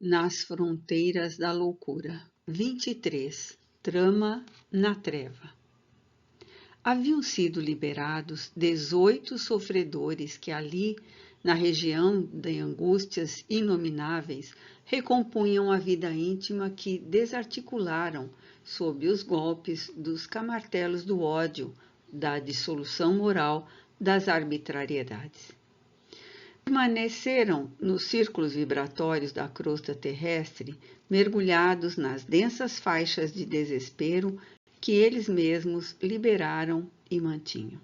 Nas fronteiras da loucura. 23. Trama na treva. Haviam sido liberados 18 sofredores que ali, na região de angústias inomináveis, recompunham a vida íntima que desarticularam sob os golpes dos camartelos do ódio, da dissolução moral, das arbitrariedades. Permaneceram nos círculos vibratórios da crosta terrestre, mergulhados nas densas faixas de desespero que eles mesmos liberaram e mantinham.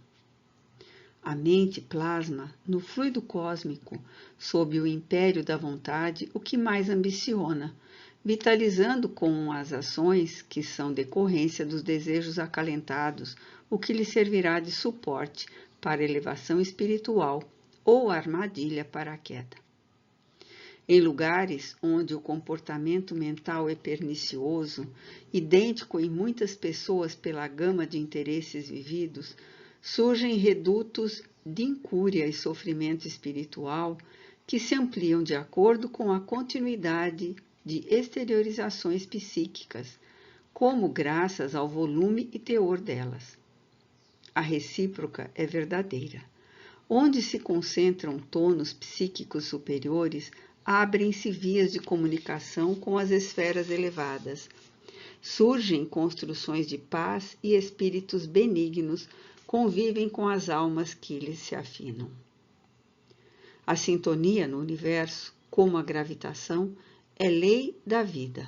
A mente plasma, no fluido cósmico, sob o império da vontade, o que mais ambiciona, vitalizando com as ações que são decorrência dos desejos acalentados, o que lhe servirá de suporte para a elevação espiritual ou armadilha para a queda. Em lugares onde o comportamento mental é pernicioso, idêntico em muitas pessoas pela gama de interesses vividos, surgem redutos de incúria e sofrimento espiritual que se ampliam de acordo com a continuidade de exteriorizações psíquicas, como graças ao volume e teor delas. A recíproca é verdadeira. Onde se concentram tonos psíquicos superiores, abrem-se vias de comunicação com as esferas elevadas. Surgem construções de paz e espíritos benignos convivem com as almas que lhes se afinam. A sintonia no universo, como a gravitação, é lei da vida.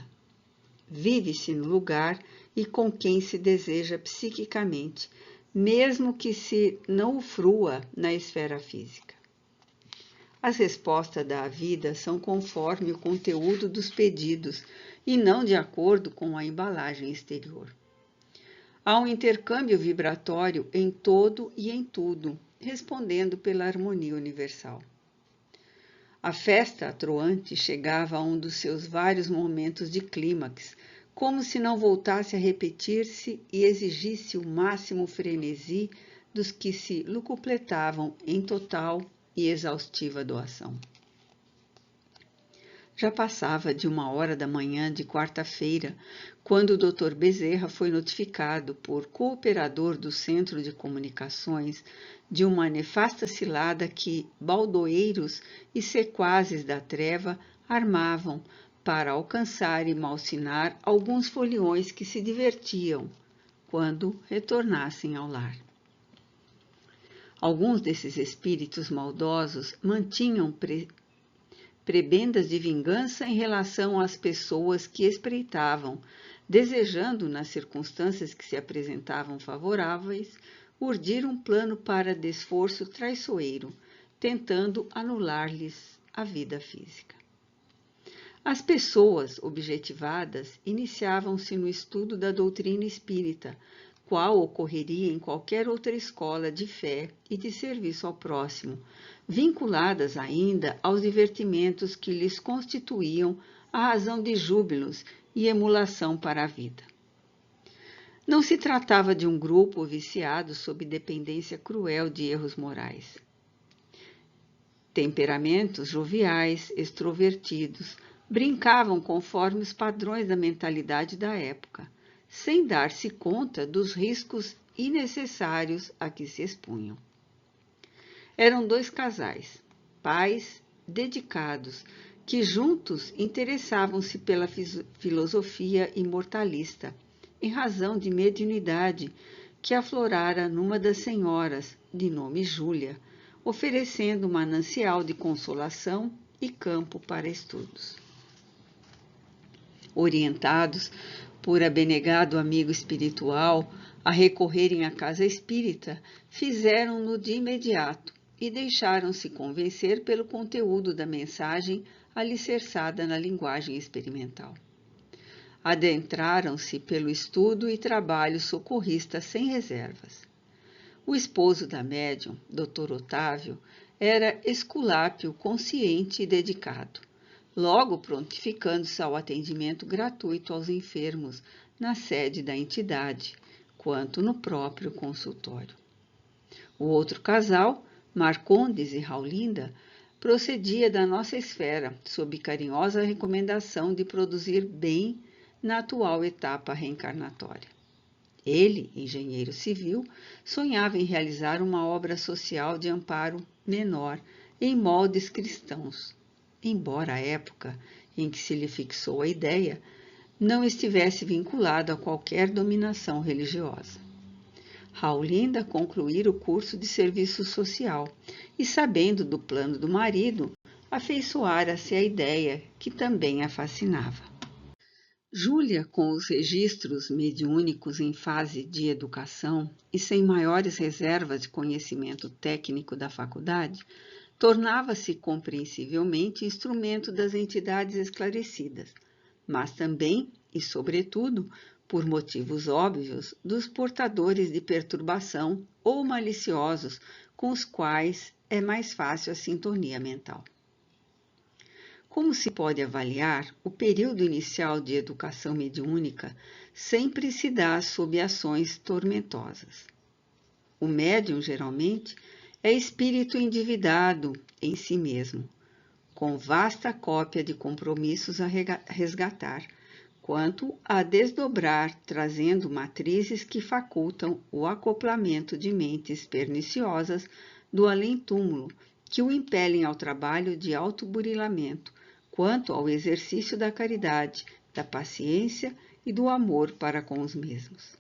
Vive-se no lugar e com quem se deseja psiquicamente, mesmo que se não o frua na esfera física. As respostas da vida são conforme o conteúdo dos pedidos e não de acordo com a embalagem exterior. Há um intercâmbio vibratório em todo e em tudo, respondendo pela harmonia universal. A festa atroante chegava a um dos seus vários momentos de clímax, como se não voltasse a repetir-se e exigisse o máximo frenesi dos que se lucupletavam em total e exaustiva doação. Já passava de 1h da manhã de quarta-feira, quando o Dr. Bezerra foi notificado por cooperador do Centro de Comunicações de uma nefasta cilada que baldoeiros e sequazes da treva armavam para alcançar e malsinar alguns foliões que se divertiam quando retornassem ao lar. Alguns desses espíritos maldosos mantinham prebendas de vingança em relação às pessoas que espreitavam, desejando, nas circunstâncias que se apresentavam favoráveis, urdir um plano para desforço traiçoeiro, tentando anular-lhes a vida física. As pessoas objetivadas iniciavam-se no estudo da doutrina espírita, qual ocorreria em qualquer outra escola de fé e de serviço ao próximo, vinculadas ainda aos divertimentos que lhes constituíam a razão de júbilos e emulação para a vida. Não se tratava de um grupo viciado sob dependência cruel de erros morais. Temperamentos joviais, extrovertidos, brincavam conforme os padrões da mentalidade da época, sem dar-se conta dos riscos innecessários a que se expunham. Eram 2 casais, pais dedicados, que juntos interessavam-se pela filosofia imortalista, em razão de mediunidade que aflorara numa das senhoras, de nome Júlia, oferecendo manancial de consolação e campo para estudos. Orientados por abnegado amigo espiritual a recorrerem à casa espírita, fizeram-no de imediato e deixaram-se convencer pelo conteúdo da mensagem alicerçada na linguagem experimental. Adentraram-se pelo estudo e trabalho socorrista sem reservas. O esposo da médium, Dr. Otávio, era esculápio, consciente e dedicado, logo prontificando-se ao atendimento gratuito aos enfermos na sede da entidade, quanto no próprio consultório. O outro casal, Marcondes e Raulinda, procedia da nossa esfera, sob carinhosa recomendação de produzir bem na atual etapa reencarnatória. Ele, engenheiro civil, sonhava em realizar uma obra social de amparo menor, em moldes cristãos, embora a época em que se lhe fixou a ideia não estivesse vinculado a qualquer dominação religiosa. Raulinda concluíra o curso de serviço social e, sabendo do plano do marido, afeiçoara-se à ideia que também a fascinava. Júlia, com os registros mediúnicos em fase de educação e sem maiores reservas de conhecimento técnico da faculdade, tornava-se compreensivelmente instrumento das entidades esclarecidas, mas também, e sobretudo, por motivos óbvios, dos portadores de perturbação ou maliciosos com os quais é mais fácil a sintonia mental. Como se pode avaliar, o período inicial de educação mediúnica sempre se dá sob ações tormentosas. O médium, geralmente, é espírito endividado em si mesmo, com vasta cópia de compromissos a resgatar, quanto a desdobrar, trazendo matrizes que facultam o acoplamento de mentes perniciosas do além-túmulo, que o impelem ao trabalho de autoburilamento, quanto ao exercício da caridade, da paciência e do amor para com os mesmos.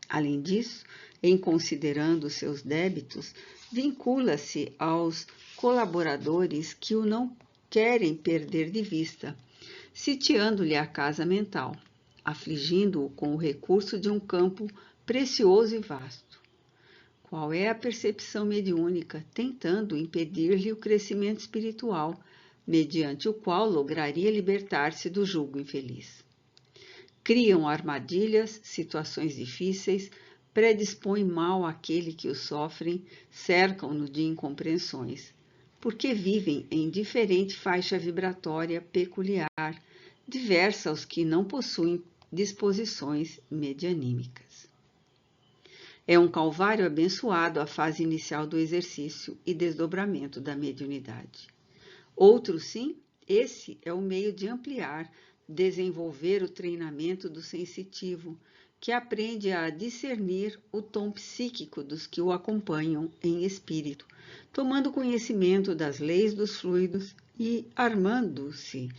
Além disso, em considerando seus débitos, vincula-se aos colaboradores que o não querem perder de vista, sitiando-lhe a casa mental, afligindo-o com o recurso de um campo precioso e vasto. Qual é a percepção mediúnica, tentando impedir-lhe o crescimento espiritual, mediante o qual lograria libertar-se do jugo infeliz? Criam armadilhas, situações difíceis, predispõem mal àquele que o sofrem, cercam-no de incompreensões, porque vivem em diferente faixa vibratória peculiar, diversa aos que não possuem disposições medianímicas. É um calvário abençoado a fase inicial do exercício e desdobramento da mediunidade. Outro sim, esse é o meio de ampliar, desenvolver o treinamento do sensitivo, que aprende a discernir o tom psíquico dos que o acompanham em espírito, tomando conhecimento das leis dos fluidos e armando-se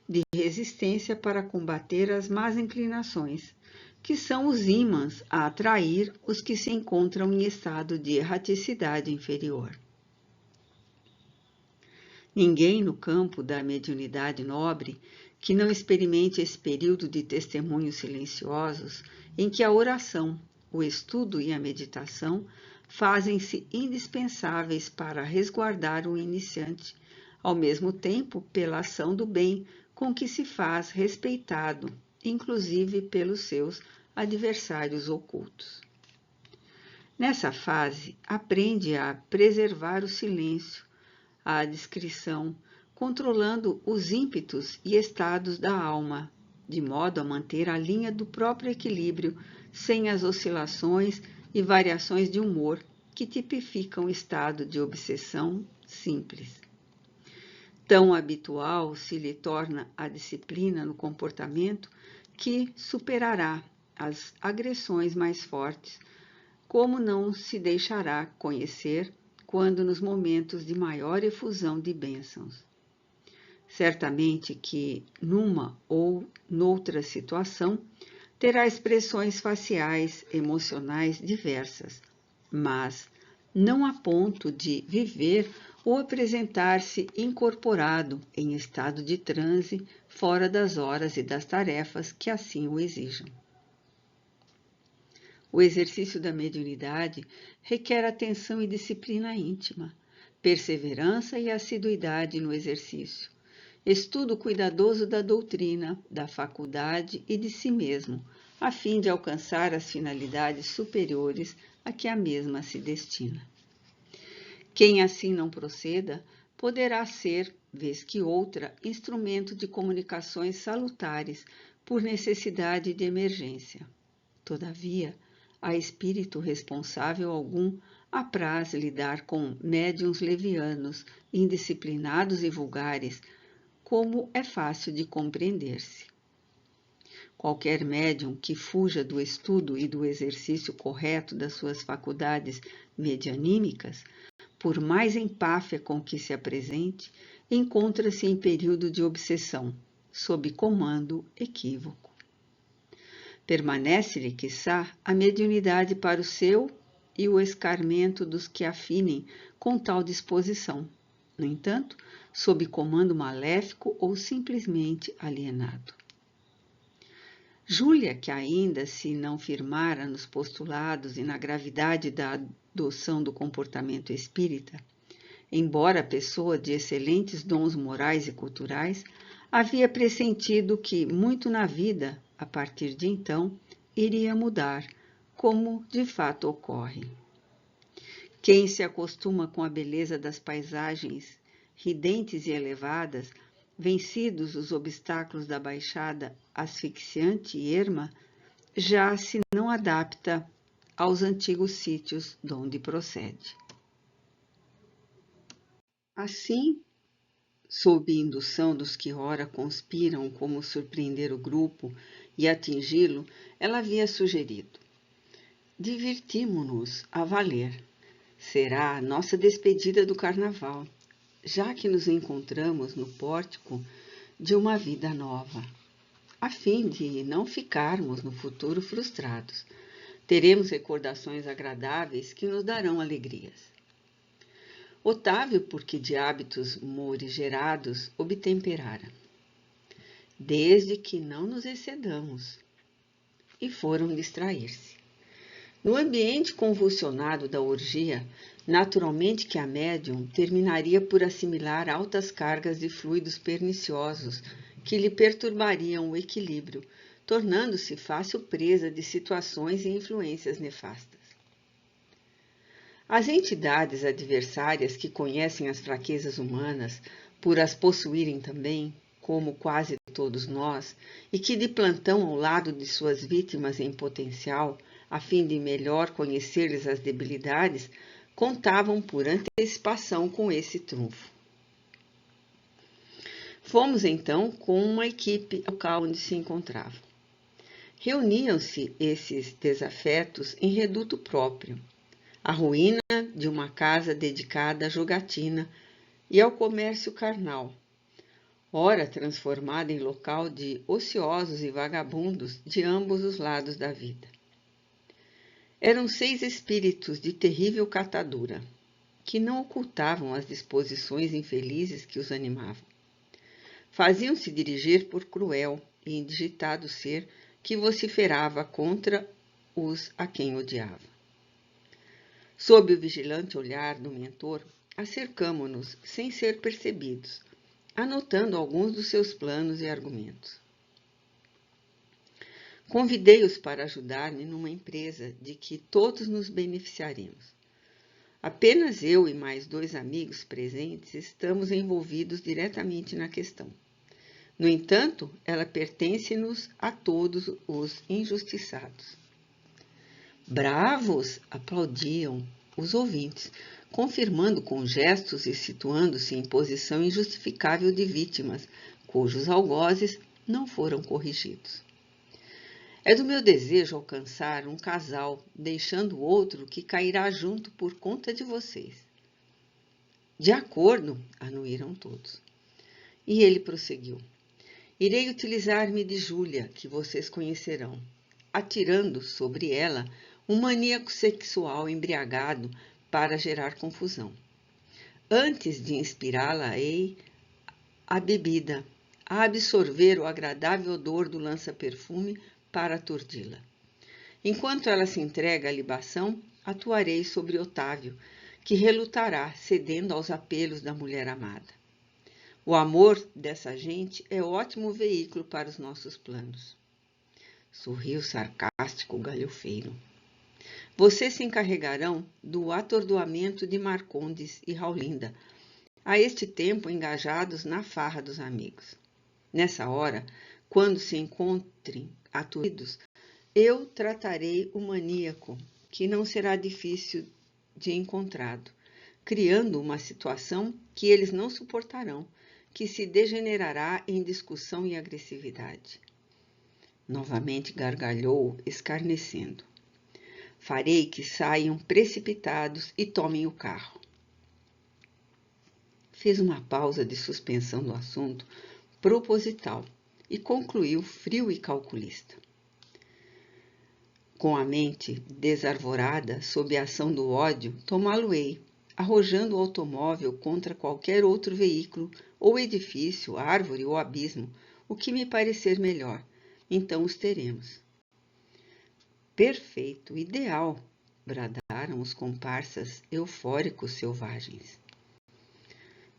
de resistência para combater as más inclinações, que são os ímãs a atrair os que se encontram em estado de erraticidade inferior. Ninguém no campo da mediunidade nobre que não experimente esse período de testemunhos silenciosos em que a oração, o estudo e a meditação fazem-se indispensáveis para resguardar o iniciante, ao mesmo tempo pela ação do bem com que se faz respeitado, inclusive pelos seus adversários ocultos. Nessa fase, aprende a preservar o silêncio, a discrição, controlando os ímpetos e estados da alma, de modo a manter a linha do próprio equilíbrio, sem as oscilações e variações de humor que tipificam o estado de obsessão simples. Tão habitual se lhe torna a disciplina no comportamento que superará as agressões mais fortes, como não se deixará conhecer quando nos momentos de maior efusão de bênçãos. Certamente que, numa ou noutra situação, terá expressões faciais, emocionais diversas, mas não a ponto de viver ou apresentar-se incorporado em estado de transe fora das horas e das tarefas que assim o exijam. O exercício da mediunidade requer atenção e disciplina íntima, perseverança e assiduidade no exercício, estudo cuidadoso da doutrina, da faculdade e de si mesmo, a fim de alcançar as finalidades superiores a que a mesma se destina. Quem assim não proceda, poderá ser, vez que outra, instrumento de comunicações salutares por necessidade de emergência. Todavia, há espírito responsável algum apraz lidar com médiuns levianos, indisciplinados e vulgares, como é fácil de compreender-se. Qualquer médium que fuja do estudo e do exercício correto das suas faculdades medianímicas, por mais empáfia com que se apresente, encontra-se em período de obsessão, sob comando equívoco. Permanece-lhe, quiçá, a mediunidade para o seu e o escarmento dos que afinem com tal disposição, no entanto, sob comando maléfico ou simplesmente alienado. Júlia, que ainda se não firmara nos postulados e na gravidade da adoção do comportamento espírita, embora pessoa de excelentes dons morais e culturais, havia pressentido que muito na vida, a partir de então, iria mudar, como de fato ocorre. Quem se acostuma com a beleza das paisagens ridentes e elevadas, vencidos os obstáculos da baixada asfixiante e erma, já se não adapta aos antigos sítios donde procede. Assim, sob indução dos que ora conspiram como surpreender o grupo e atingi-lo, ela havia sugerido: divertimo-nos a valer. Será a nossa despedida do carnaval, já que nos encontramos no pórtico de uma vida nova. A fim de não ficarmos no futuro frustrados, teremos recordações agradáveis que nos darão alegrias. Otávio, porque de hábitos morigerados, obtemperara. Desde que não nos excedamos. E foram distrair-se. No ambiente convulsionado da orgia, naturalmente que a médium terminaria por assimilar altas cargas de fluidos perniciosos que lhe perturbariam o equilíbrio, tornando-se fácil presa de situações e influências nefastas. As entidades adversárias que conhecem as fraquezas humanas, por as possuírem também, como quase todos nós, e que de plantão ao lado de suas vítimas em potencial, a fim de melhor conhecer-lhes as debilidades, contavam por antecipação com esse trunfo. Fomos então com uma equipe ao local onde se encontravam. Reuniam-se esses desafetos em reduto próprio, a ruína de uma casa dedicada à jogatina e ao comércio carnal, ora transformada em local de ociosos e vagabundos de ambos os lados da vida. Eram 6 espíritos de terrível catadura, que não ocultavam as disposições infelizes que os animavam. Faziam-se dirigir por cruel e indigitado ser que vociferava contra os a quem odiava. Sob o vigilante olhar do mentor, acercamo-nos sem ser percebidos, anotando alguns dos seus planos e argumentos. Convidei-os para ajudar-me numa empresa de que todos nos beneficiaremos. Apenas eu e mais 2 amigos presentes estamos envolvidos diretamente na questão. No entanto, ela pertence-nos a todos os injustiçados. Bravos! Aplaudiam os ouvintes, confirmando com gestos e situando-se em posição injustificável de vítimas, cujos algozes não foram corrigidos. É do meu desejo alcançar um casal, deixando o outro que cairá junto por conta de vocês. De acordo, anuíram todos. E ele prosseguiu. Irei utilizar-me de Júlia, que vocês conhecerão, atirando sobre ela um maníaco sexual embriagado para gerar confusão. Antes de inspirá-la-ei a bebida, a absorver o agradável odor do lança-perfume para aturdi-la. Enquanto ela se entrega à libação, atuarei sobre Otávio, que relutará, cedendo aos apelos da mulher amada. O amor dessa gente é ótimo veículo para os nossos planos. Sorriu sarcástico o galhofeiro. Vocês se encarregarão do atordoamento de Marcondes e Raulinda, a este tempo engajados na farra dos amigos. Nessa hora, quando se encontrem aturdidos, eu tratarei o maníaco, que não será difícil de encontrado, criando uma situação que eles não suportarão, que se degenerará em discussão e agressividade. Novamente gargalhou, escarnecendo. Farei que saiam precipitados e tomem o carro. Fez uma pausa de suspensão do assunto, proposital, e concluiu frio e calculista. Com a mente desarvorada sob a ação do ódio, tomá-lo-ei, arrojando o automóvel contra qualquer outro veículo, ou edifício, árvore ou abismo, o que me parecer melhor. Então os teremos. Perfeito, ideal, bradaram os comparsas eufóricos selvagens.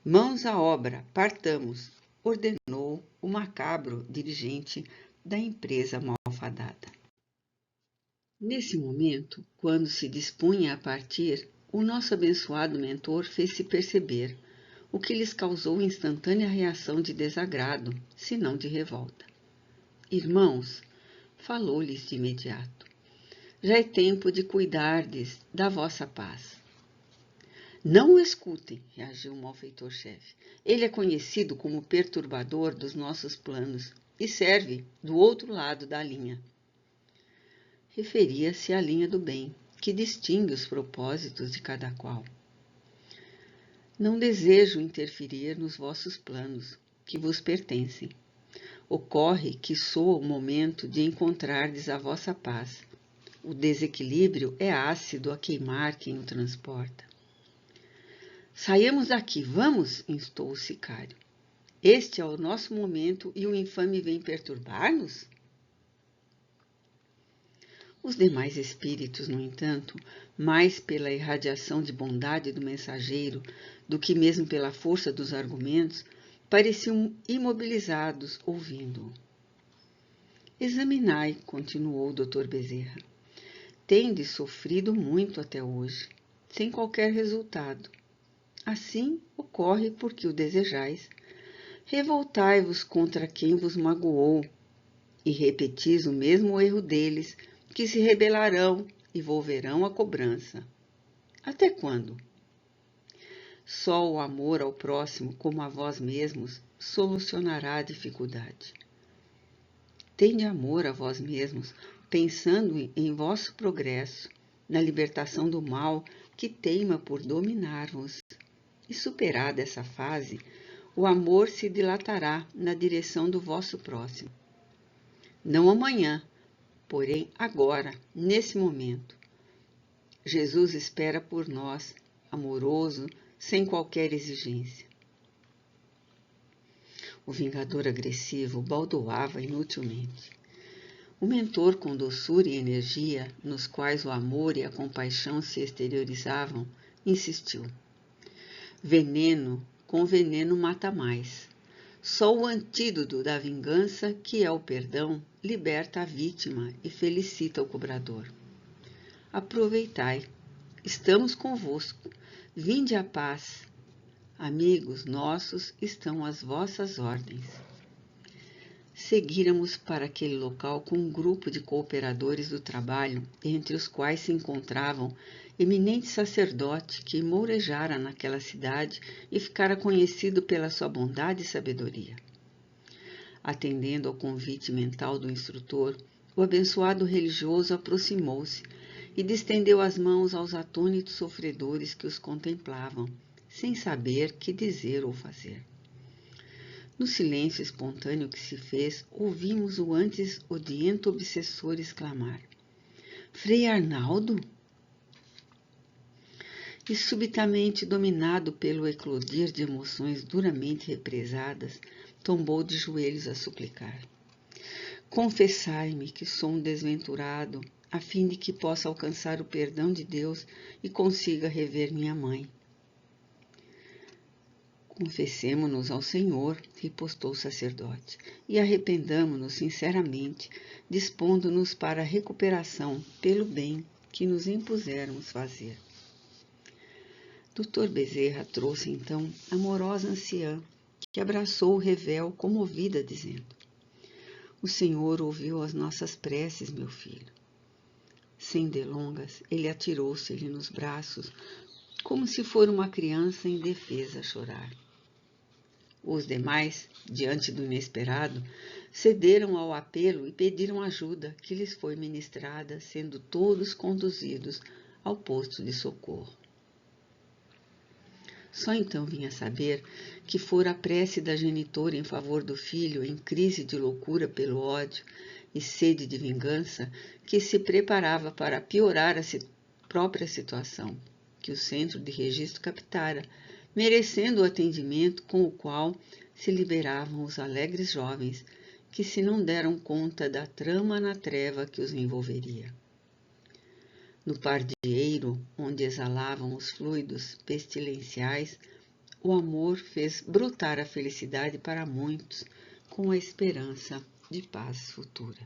Mãos à obra, partamos, ordenou o macabro dirigente da empresa malfadada. Nesse momento, quando se dispunha a partir, o nosso abençoado mentor fez-se perceber, o que lhes causou instantânea reação de desagrado, se não de revolta. Irmãos, falou-lhes de imediato, já é tempo de cuidardes da vossa paz. Não o escutem, reagiu o malfeitor-chefe. Ele é conhecido como perturbador dos nossos planos e serve do outro lado da linha. Referia-se à linha do bem, que distingue os propósitos de cada qual. Não desejo interferir nos vossos planos, que vos pertencem. Ocorre que soa o momento de encontrardes a vossa paz. O desequilíbrio é ácido a queimar quem o transporta. Saiamos daqui, vamos, instou o sicário. Este é o nosso momento e o infame vem perturbar-nos? Os demais espíritos, no entanto, mais pela irradiação de bondade do mensageiro do que mesmo pela força dos argumentos, pareciam imobilizados ouvindo-o. Examinai, continuou o Dr. Bezerra. Tendes sofrido muito até hoje, sem qualquer resultado. Assim ocorre porque o desejais. Revoltai-vos contra quem vos magoou e repetis o mesmo erro deles, que se rebelarão e volverão a cobrança. Até quando? Só o amor ao próximo, como a vós mesmos, solucionará a dificuldade. Tende amor a vós mesmos, pensando em vosso progresso, na libertação do mal que teima por dominar-vos. E superada essa fase, o amor se dilatará na direção do vosso próximo. Não amanhã, porém agora, nesse momento. Jesus espera por nós, amoroso, sem qualquer exigência. O vingador agressivo baldoava inutilmente. O mentor, com doçura e energia, nos quais o amor e a compaixão se exteriorizavam, insistiu. Veneno com veneno mata mais. Só o antídoto da vingança, que é o perdão, liberta a vítima e felicita o cobrador. Aproveitai. Estamos convosco. Vinde a paz. Amigos nossos estão às vossas ordens. Seguíramos para aquele local com um grupo de cooperadores do trabalho, entre os quais se encontravam eminente sacerdote que mourejara naquela cidade e ficara conhecido pela sua bondade e sabedoria. Atendendo ao convite mental do instrutor, o abençoado religioso aproximou-se e distendeu as mãos aos atônitos sofredores que os contemplavam, sem saber que dizer ou fazer. No silêncio espontâneo que se fez, ouvimos o antes odiento obsessor exclamar: Frei Arnaldo? E subitamente, dominado pelo eclodir de emoções duramente represadas, tombou de joelhos a suplicar. Confessai-me que sou um desventurado, a fim de que possa alcançar o perdão de Deus e consiga rever minha mãe. Confessemo-nos ao Senhor, ripostou o sacerdote, e arrependamo-nos sinceramente, dispondo-nos para a recuperação pelo bem que nos impusermos fazer. Dr. Bezerra trouxe então a amorosa anciã, que abraçou o revel comovida, dizendo: O Senhor ouviu as nossas preces, meu filho. Sem delongas, ele atirou-se-lhe nos braços, como se fora uma criança indefesa a chorar. Os demais, diante do inesperado, cederam ao apelo e pediram ajuda, que lhes foi ministrada, sendo todos conduzidos ao posto de socorro. Só então vinha saber que fora a prece da genitora em favor do filho, em crise de loucura pelo ódio e sede de vingança, que se preparava para piorar a própria situação, que o centro de registro captara, merecendo o atendimento com o qual se liberavam os alegres jovens, que se não deram conta da trama na treva que os envolveria. No pardieiro, onde exalavam os fluidos pestilenciais, o amor fez brotar a felicidade para muitos, com a esperança de paz futura.